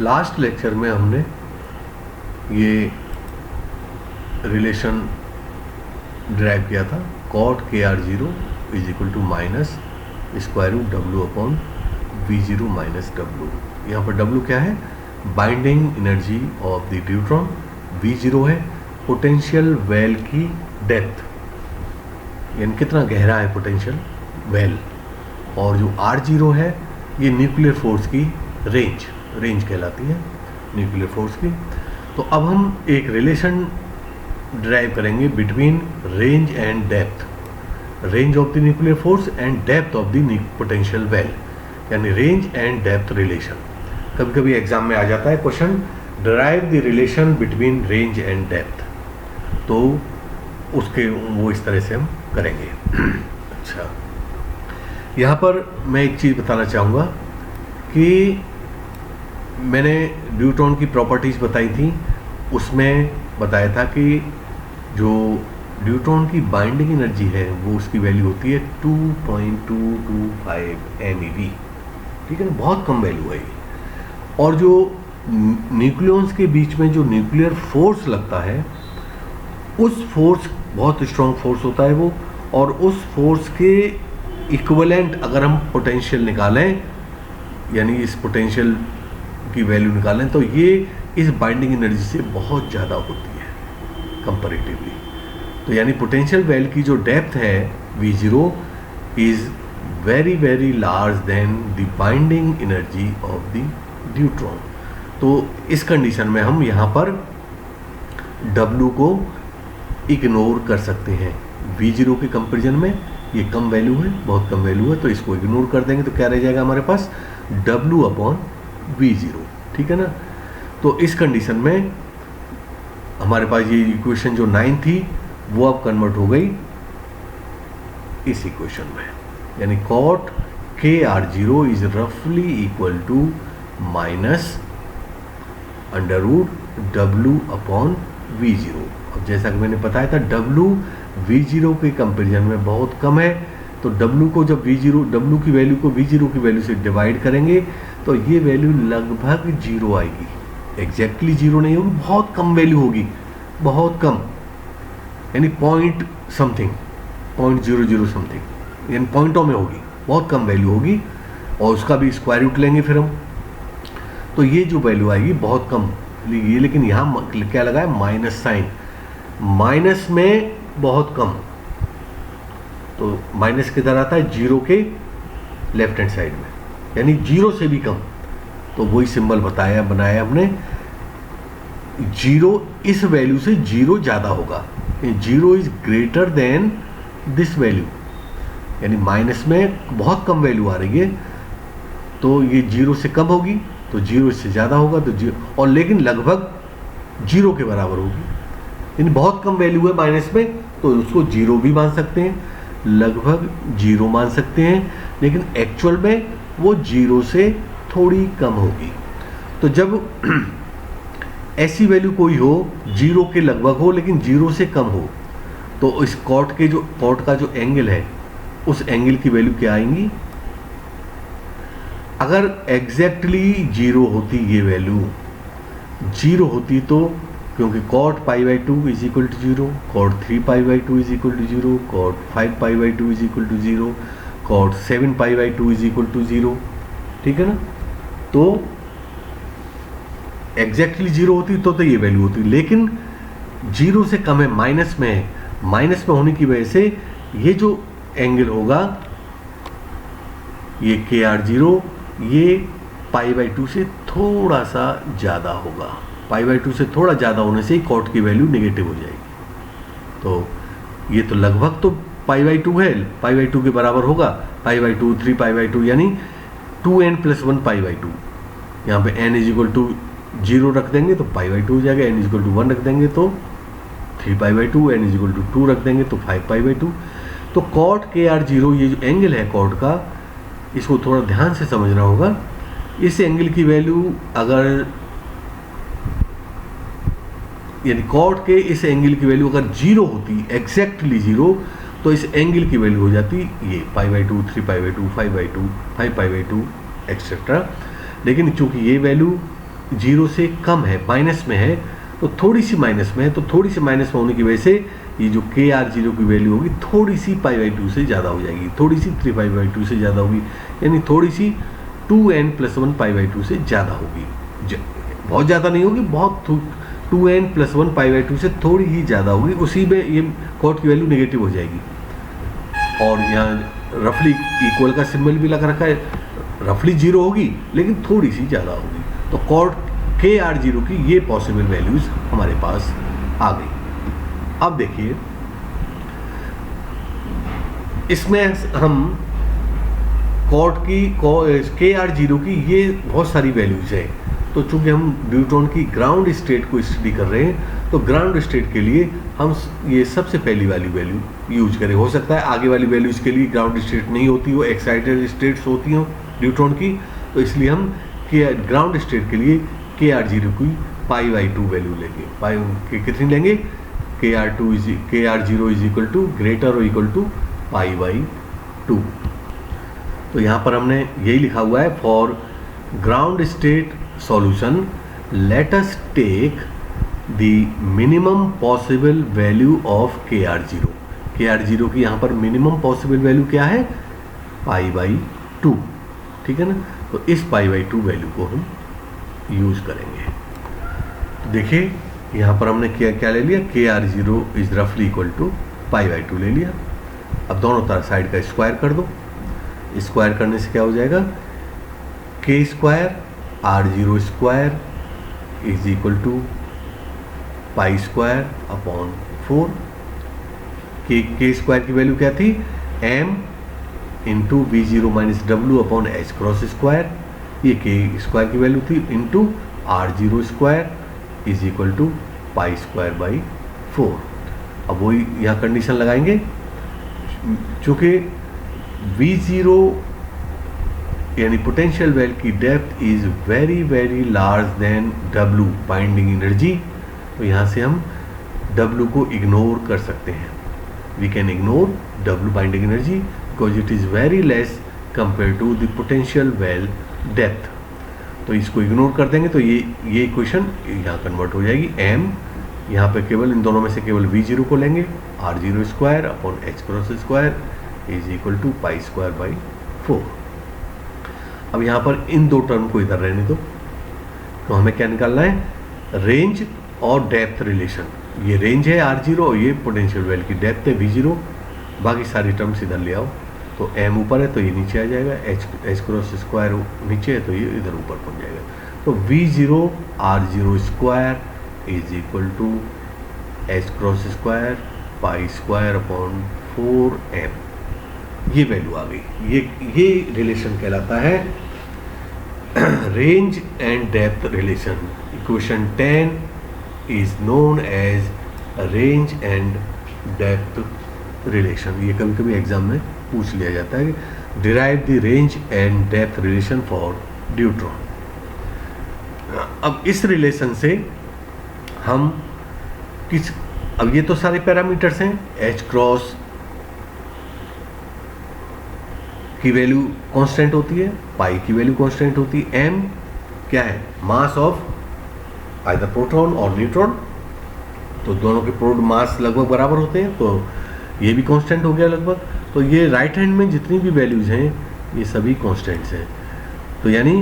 Last lecture में हमने ये रिलेशन ड्राइव किया था, cot KR0 is equal to minus square root W upon V0 minus W। यहाँ पर W क्या है? Binding energy of the deuteron. V0 है पोटेंशियल वेल की डेप्थ, यानी कितना गहरा है पोटेंशियल वेल, और जो R0 है ये न्यूक्लियर फोर्स की रेंज कहलाती है, न्यूक्लियर फोर्स की। तो अब हम एक रिलेशन ड्राइव करेंगे between range and depth, range of the nuclear force and depth of the potential well, यानी रेंज एंड डेप्थ रिलेशन। कभी कभी एग्जाम में आ जाता है question, drive the relation between range and depth, तो उसके वो इस तरह से हम करेंगे। अच्छा, यहाँ पर मैं एक चीज़ बताना चाहूँगा कि मैंने ड्यूट्रॉन की प्रॉपर्टीज़ बताई थी, उसमें बताया था कि जो ड्यूट्रॉन की बाइंडिंग एनर्जी है वो उसकी वैल्यू होती है 2.225 MeV, ठीक है ना, बहुत कम वैल्यू है ये। और जो न्यूक्लियॉन्स के बीच में जो न्यूक्लियर फोर्स लगता है, उस फोर्स बहुत स्ट्रॉन्ग फोर्स होता है वो, और उस फोर्स के इक्विवेलेंट अगर हम पोटेंशियल निकालें, यानी इस पोटेंशियल की वैल्यू निकालें, तो ये इस बाइंडिंग एनर्जी से बहुत ज़्यादा होती है कंपैरेटिवली। तो यानी पोटेंशियल वेल की जो डेप्थ है V0 is very very large than the binding energy of the deuteron. तो इस कंडीशन में हम यहाँ पर W को इग्नोर कर सकते हैं। V0 के कंपेरिजन में ये कम वैल्यू है, बहुत कम वैल्यू है, तो इसको इग्नोर कर देंगे तो क्या रह जाएगा हमारे पास? W अपॉन V0, ठीक है ना। तो इस कंडीशन में हमारे पास ये इक्वेशन जो 9 थी वो अब कन्वर्ट हो गई इस इक्वेशन में, यानी cot KR0 इज रफली equal to minus under root W upon V0। अब जैसा कि मैंने बताया था W V0 के कंपेरिजन में बहुत कम है, तो W को जब W की वैल्यू को V0 की वैल्यू से डिवाइड करेंगे तो ये वैल्यू लगभग 0 आएगी, एग्जैक्टली 0 नहीं होगी, बहुत कम वैल्यू होगी, बहुत कम, यानी पॉइंट समथिंग, 0.00 समथिंग, यानी पॉइंटों में होगी, बहुत कम वैल्यू होगी, और उसका भी स्क्वायर रूट लेंगे फिर हम, तो ये जो वैल्यू आएगी बहुत कम ये। लेकिन यहाँ क्या लगा है? माइनस साइन, माइनस में बहुत कम, तो माइनस किधर आता है? 0 के लेफ्ट हैंड साइड में, यानी 0 से भी कम। तो वही सिंबल बनाया हमने, 0 इस वैल्यू से 0 ज़्यादा होगा, 0 is greater than this value, यानी माइनस में बहुत कम वैल्यू आ रही है, तो ये 0 से कम होगी, तो 0 इससे ज़्यादा होगा, तो 0, और लेकिन लगभग 0 के बराबर होगी, यानी बहुत कम वैल्यू है माइनस में, तो उसको 0 भी मान सकते हैं, लगभग 0 मान सकते हैं, लेकिन एक्चुअल में वो 0 से थोड़ी कम होगी। तो जब ऐसी वैल्यू कोई हो 0 के लगभग हो लेकिन 0 से कम हो, तो इस कॉट का जो एंगल है उस एंगल की वैल्यू क्या आएंगी? अगर एग्जैक्टली 0 होती, ये वैल्यू 0 होती, तो क्योंकि cot π/2 is equal to 0, cot 3π/2 is equal to 0, cot 5π/2 is equal to 0, cot 7π/2 is equal to 0, ठीक है ना। तो एग्जैक्टली 0 होती तो ये वैल्यू होती, लेकिन 0 से कम है, माइनस में है, माइनस में होने की वजह से ये जो एंगल होगा, ये KR0, ये π/2 से थोड़ा सा ज़्यादा होगा, π/2 से थोड़ा ज़्यादा होने से ही cot की वैल्यू नेगेटिव हो जाएगी। तो ये तो लगभग तो π/2 है, π/2 के बराबर होगा, π/2 3π/2 यानी 2n + 1 π/2। यहाँ पे n इज इक्वल टू 0 रख देंगे तो π/2 हो जाएगा, n इज इक्वल टू 1 रख देंगे तो 3π/2, n इज इक्वल टू 2 रख देंगे तो 5π/2। तो cot KR0 ये जो एंगल है cot का, इसको थोड़ा ध्यान से समझना होगा। इस एंगल की वैल्यू अगर, यानी cot के इस एंगल की वैल्यू अगर 0 होती, एग्जैक्टली 0, तो इस एंगल की वैल्यू हो जाती ये π/2, 3π/2, 5/2, 5π/2 एक्सेट्रा। लेकिन चूंकि ये वैल्यू जीरो से कम है, माइनस में है, तो थोड़ी सी माइनस में है, तो थोड़ी सी माइनस में होने की वजह से ये जो के आर जीरो की वैल्यू होगी थोड़ी सी पाई बाई 2 से ज़्यादा हो जाएगी, थोड़ी सी 3 पाई बाई 2 से ज़्यादा होगी, यानी थोड़ी सी 2n+1 पाई बाई 2 से ज़्यादा होगी। बहुत ज़्यादा नहीं होगी, बहुत 2n+1 पाई बाई 2 से थोड़ी ही ज़्यादा होगी, उसी में ये कॉट की वैल्यू नेगेटिव हो जाएगी। और यहाँ रफली इक्वल का सिंबल भी लगा रखा है, रफली जीरो होगी लेकिन थोड़ी सी ज़्यादा होगी। तो कॉट के आर जीरो की ये पॉसिबल वैल्यूज़ हमारे पास आ गई। अब देखिए इसमें हम कॉट की के आर जीरो की ये बहुत सारी वैल्यूज़ है। तो चूंकि हम न्यूट्रॉन की ग्राउंड स्टेट को स्टडी कर रहे हैं, तो ग्राउंड स्टेट के लिए हम ये सबसे पहली वाली वैल्यू यूज करें। हो सकता है आगे वाली वैल्यूज़ के लिए ग्राउंड स्टेट नहीं होती हो, एक्साइटेड स्टेट्स होती हो न्यूट्रॉन की, तो इसलिए हम ग्राउंड स्टेट के लिए के आर जीरो की पाई बाई 2 वैल्यू लेंगे। पाई कितनी लेंगे? K R zero is equal to greater or equal to pi by 2। तो यहाँ पर हमने यही लिखा हुआ है, for ground state solution let us take the minimum possible value of K R zero. K R zero की यहाँ पर मिनिमम पॉसिबल वैल्यू क्या है? पाई बाई 2, ठीक है ना। तो इस पाई बाई 2 वैल्यू को हम यूज करेंगे। तो देखिए यहाँ पर हमने क्या ले लिया? के आर जीरो इज रफली इक्वल टू पाई बाई 2 ले लिया। अब दोनों तरफ साइड का स्क्वायर कर दो। स्क्वायर करने से क्या हो जाएगा? K square R zero square is equal to pi square upon 4। K square की वैल्यू क्या थी? m into V zero minus W upon H cross square, ये के स्क्वायर की वैल्यू थी, into R zero square is equal to pi square by 4। अब वही यहाँ condition लगाएंगे, चूँकि वी जीरो यानी पोटेंशियल वेल की depth is very very large than W binding energy, तो यहाँ से हम डब्ल्यू को इग्नोर कर सकते हैं। We can ignore W binding energy because it is very less compare to the potential well depth. तो इसको इग्नोर कर देंगे तो ये इक्वेशन यहाँ कन्वर्ट हो जाएगी। m यहाँ पे केवल इन दोनों में से केवल वी जीरो को लेंगे, R zero square upon H cross square is equal to pi square by 4। अब यहाँ पर इन दो टर्म को इधर रहने दो, तो हमें क्या निकालना है? रेंज और डेप्थ रिलेशन। ये रेंज है आर जीरो और ये पोटेंशियल वेल की डेप्थ है वी जीरो। बाकी सारी टर्म्स इधर ले आओ, तो m ऊपर है तो ये नीचे आ जाएगा, एच क्रॉस स्क्वायर नीचे है तो ये इधर ऊपर पहुँच जाएगा। तो V zero R zero square is equal to H cross square pi square upon 4m, ये वैल्यू आ गई। ये रिलेशन कहलाता है range and depth relation. Equation 10 is known as range and depth relation. ये कभी कभी एग्जाम में पूछ लिया जाता है कि derive the range and depth relation for neutron. अब इस रिलेशन से हम अब ये तो सारे पैरामीटर्स हैं, एच क्रॉस की वैल्यू कांस्टेंट होती है, पाई की वैल्यू कांस्टेंट होती है, m क्या है? मास ऑफ आइदर प्रोटॉन और न्यूट्रॉन, तो दोनों के प्रोड मास लगभग बराबर होते हैं, तो ये भी कांस्टेंट हो गया लगभग। तो ये राइट हैंड में जितनी भी वैल्यूज हैं ये सभी कांस्टेंट्स हैं। तो यानी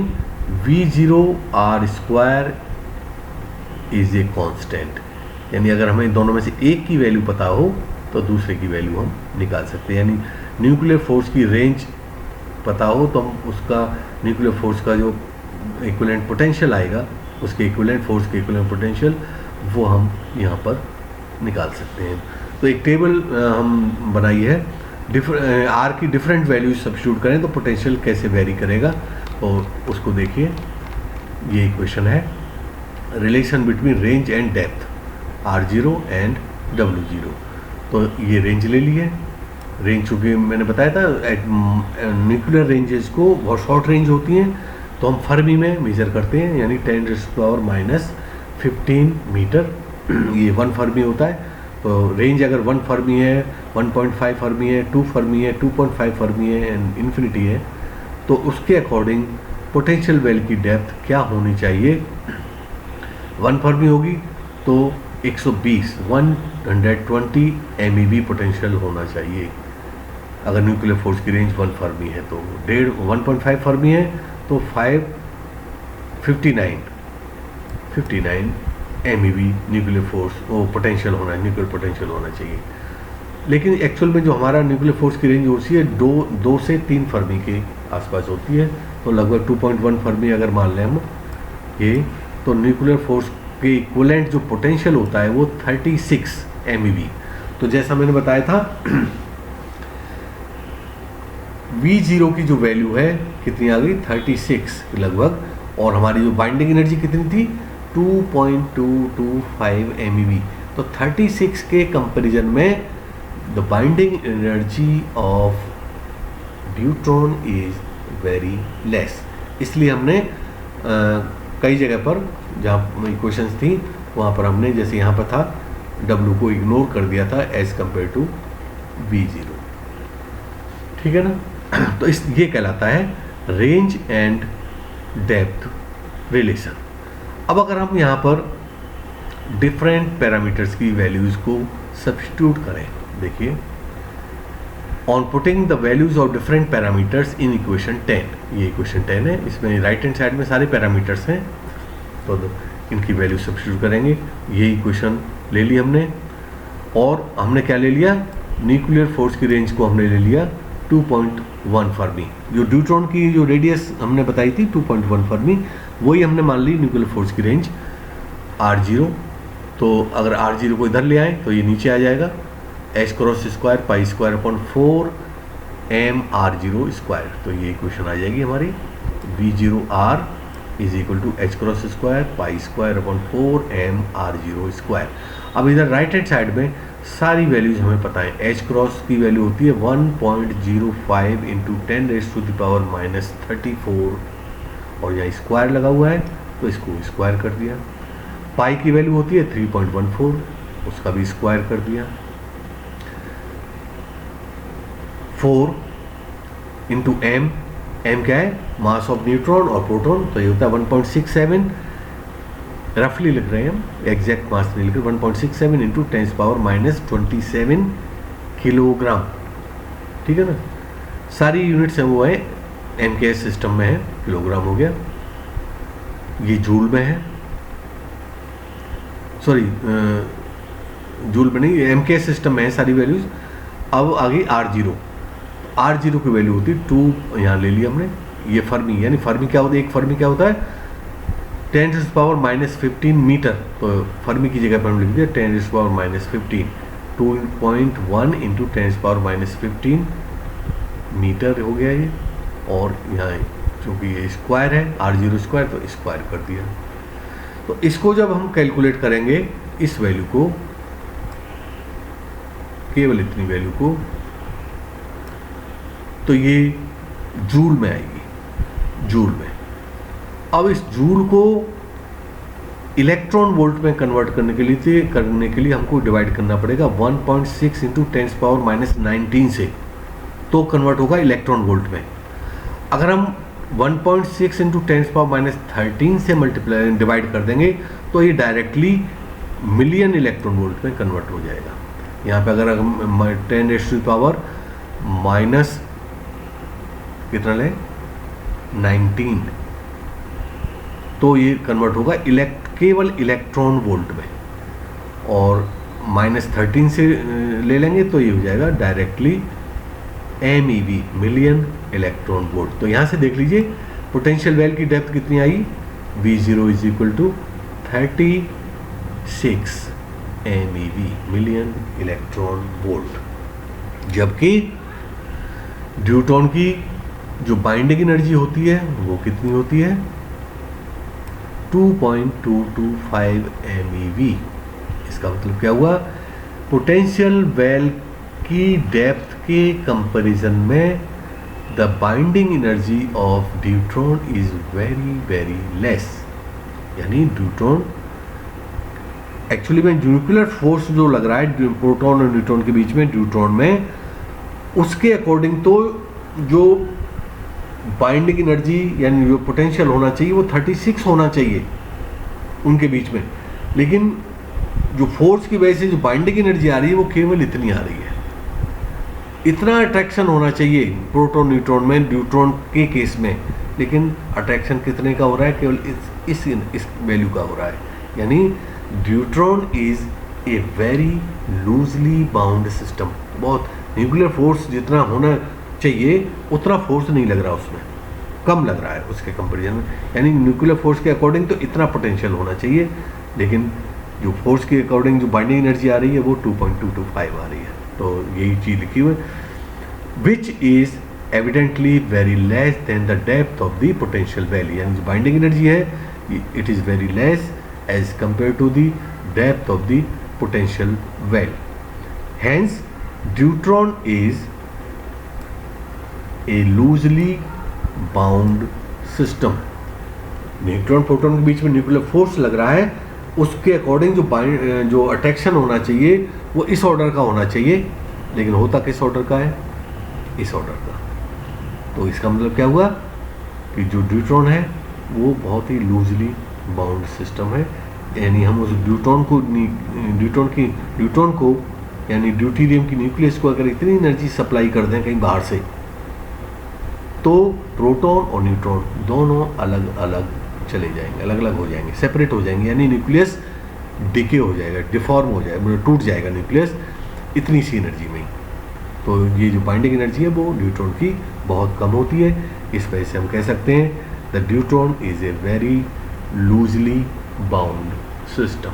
V zero R square is a constant, यानी अगर हमें दोनों में से एक की वैल्यू पता हो तो दूसरे की वैल्यू हम निकाल सकते हैं। यानी न्यूक्लियर फोर्स की रेंज पता हो तो हम उसका न्यूक्लियर फोर्स का जो इक्विवेलेंट पोटेंशियल आएगा, उसके इक्विवेलेंट फोर्स के इक्विवेलेंट पोटेंशियल वो हम यहाँ पर निकाल सकते हैं। तो एक टेबल हम बनाई है, आर की डिफरेंट वैल्यूज सब्स्टिट्यूट करें तो पोटेंशियल कैसे वेरी करेगा, और उसको देखिए। ये इक्वेशन है relation between range and depth R zero and W zero. तो ये रेंज ले लिए, रेंज चूँकि मैंने बताया था न्यूक्लियर रेंजेस को बहुत शॉर्ट रेंज होती हैं, तो हम फर्मी में मेजर करते हैं, यानी 10⁻⁻15 मीटर ये 1 फर्मी होता है। तो रेंज अगर 1 फर्मी है, 1.5 फर्मी है, 2 फर्मी है, 2.5 फर्मी है एंड इन्फिनिटी है, तो उसके अकॉर्डिंग पोटेंशियल वेल की डेप्थ क्या होनी चाहिए, 1 फर्मी होगी तो 120 MeV पोटेंशियल होना चाहिए। अगर न्यूक्लियर फोर्स की रेंज 1 फर्मी है तो 1.5 फर्मी है तो 59 MeV न्यूक्लियर फोर्स वो पोटेंशियल होना, न्यूक्लियर पोटेंशियल होना चाहिए। लेकिन एक्चुअल में जो हमारा न्यूक्लियर फोर्स की रेंज होती है 2 से 3 फर्मी के आसपास होती है, तो लगभग 2.1 फर्मी अगर मान लें हम ये, तो न्यूक्लियर फोर्स के इक्विवेलेंट जो पोटेंशियल होता है वो 36 MeV। तो जैसा मैंने बताया था V0 की जो वैल्यू है कितनी आ गई 36 लगभग, और हमारी जो बाइंडिंग एनर्जी कितनी थी 2.225 MeV। तो 36 के कंपैरिजन में the binding energy of deuteron is very less. इसलिए हमने कई जगह पर जहाँ इक्वेशंस थी वहाँ पर हमने जैसे यहाँ पर था W को इग्नोर कर दिया था एज कंपेयर टू V0, ठीक है ना। तो ये कहलाता है रेंज एंड डेप्थ रिलेशन। अब अगर हम यहाँ पर डिफरेंट पैरामीटर्स की वैल्यूज़ को सब्स्टिट्यूट करें, देखिए on putting the values of different parameters in equation 10, ये इक्वेशन 10 है, इसमें राइट हैंड साइड में सारे पैरामीटर्स हैं, तो इनकी वैल्यू सब्स्टिट्यूट करेंगे। ये इक्वेशन ले ली हमने, और हमने क्या ले लिया, न्यूक्लियर फोर्स की रेंज को हमने ले लिया 2.1 फर्मी। जो ड्यूट्रॉन की जो रेडियस हमने बताई थी 2.1 फर्मी, वही हमने मान ली न्यूक्लियर फोर्स की रेंज R0। तो अगर R0 को इधर ले आए तो ये नीचे आ जाएगा h×² π²/4 mR0²। तो ये इक्वेशन आ जाएगी हमारी V0R = h×² π²/4 mR0²। अब इधर राइट हैंड साइड में सारी वैल्यूज हमें पता है। h क्रॉस की वैल्यू होती है 1.05 × 10⁻34, और यहाँ स्क्वायर लगा हुआ है तो इसको स्क्वायर कर दिया। पाई की वैल्यू होती है 3.14, उसका भी स्क्वायर कर दिया। 4 × m, m क्या है, मास ऑफ न्यूट्रॉन और प्रोटॉन, तो ये होता है 1.67, रफली लिख रहे हैं हम, एग्जैक्ट मास नहीं लिख रहे, 1.67 × 10⁻27 किलोग्राम, ठीक है ना। सारी यूनिट्स हैं वो है MKS सिस्टम में है, किलोग्राम हो गया, ये जूल में है, सॉरी जूल में नहीं, MKS सिस्टम में है सारी वैल्यूज। अब आगे R0 की वैल्यू होती है 2, यहाँ ले लिया हमने, ये फर्मी, यानी फर्मी क्या होता है, एक फर्मी क्या होता है 10⁻⁻15 मीटर, तो फर्मी की जगह पर हम लिख दिया 10⁻⁻15, 2.1 × 10⁻⁻15 मीटर हो गया ये, और यहाँ चूँकि ये स्क्वायर है R0², तो स्क्वायर कर दिया। तो इसको जब हम कैलकुलेट करेंगे इस वैल्यू को, केवल इतनी वैल्यू को, तो ये जूल में आएगी, जूल में। अब इस जूल को इलेक्ट्रॉन वोल्ट में कन्वर्ट करने के लिए हमको डिवाइड करना पड़ेगा 1.6 × 10⁻⁻19 से, तो कन्वर्ट होगा इलेक्ट्रॉन वोल्ट में। अगर हम 1.6 × 10⁻⁻13 से मल्टीप्लाई डिवाइड कर देंगे तो ये डायरेक्टली मिलियन इलेक्ट्रॉन वोल्ट में कन्वर्ट हो जाएगा। यहाँ पे अगर हम 10⁻⁻, कितना लें 19, तो ये कन्वर्ट होगा केवल इलेक्ट्रॉन वोल्ट में, और -13 से ले लेंगे तो ये हो जाएगा directly MeV, million electron volt. तो यहाँ से देख लीजिए पोटेंशियल वेल की डेप्थ कितनी आई, V0 = 36 MeV, million electron volt. जबकि ड्यूट्रॉन की जो बाइंडिंग एनर्जी होती है वो कितनी होती है 2.225 MeV। इसका मतलब क्या हुआ, पोटेंशियल वेल की डेप्थ के कंपैरिजन में the binding energy of deuteron is very very less. यानी ड्यूट्रॉन एक्चुअली में न्यूक्लियर फोर्स जो लग रहा है प्रोटॉन और न्यूट्रॉन के बीच में ड्यूट्रॉन में, उसके अकॉर्डिंग तो जो बाइंडिंग एनर्जी यानी जो पोटेंशियल होना चाहिए वो 36 होना चाहिए उनके बीच में, लेकिन जो फोर्स की वजह से जो बाइंडिंग एनर्जी आ रही है वो केवल इतनी आ रही है। इतना अट्रैक्शन होना चाहिए प्रोटॉन न्यूट्रॉन में, न्यूट्रॉन के केस में, लेकिन अट्रैक्शन कितने का हो रहा है? केवल इस वैल्यू का हो रहा है। यानी neutron is a very loosely bound system. बहुत न्यूक्लियर फोर्स जितना होना चाहिए उतना फोर्स नहीं लग रहा, उसमें कम लग रहा है उसके कंपेरिजन में। यानी न्यूक्लियर फोर्स के अकॉर्डिंग तो इतना पोटेंशियल होना चाहिए, लेकिन जो फोर्स के अकॉर्डिंग जो बाइंडिंग एनर्जी आ रही है वो 2.225 आ रही है। तो यही चीज़ लिखी हुई है, which is evidently very less than the depth of the potential well. यानी जो बाइंडिंग एनर्जी है it is very less as compare to the depth of the potential well. Hence deuteron is a loosely bound system. Neutron proton के बीच में nuclear force लग रहा है, उसके अकॉर्डिंग जो अट्रैक्शन होना चाहिए वो इस ऑर्डर का होना चाहिए, लेकिन होता किस ऑर्डर का है? इस ऑर्डर का। तो इसका मतलब क्या हुआ कि जो ड्यूट्रॉन है वो बहुत ही लूजली बाउंड सिस्टम है। यानी हम उस ड्यूट्रॉन को यानी ड्यूटेरियम की न्यूक्लियस को अगर इतनी एनर्जी सप्लाई कर दें कहीं बाहर से, तो प्रोटॉन और न्यूट्रॉन दोनों अलग अलग चले जाएंगे, अलग अलग हो जाएंगे, सेपरेट हो जाएंगे। यानी न्यूक्लियस डिके हो जाएगा, डिफॉर्म हो जाएगा, मतलब टूट जाएगा न्यूक्लियस इतनी सी एनर्जी में। तो ये जो बाइंडिंग एनर्जी है वो न्यूट्रॉन की बहुत कम होती है। इस वजह से हम कह सकते हैं the neutron is a very loosely bound system.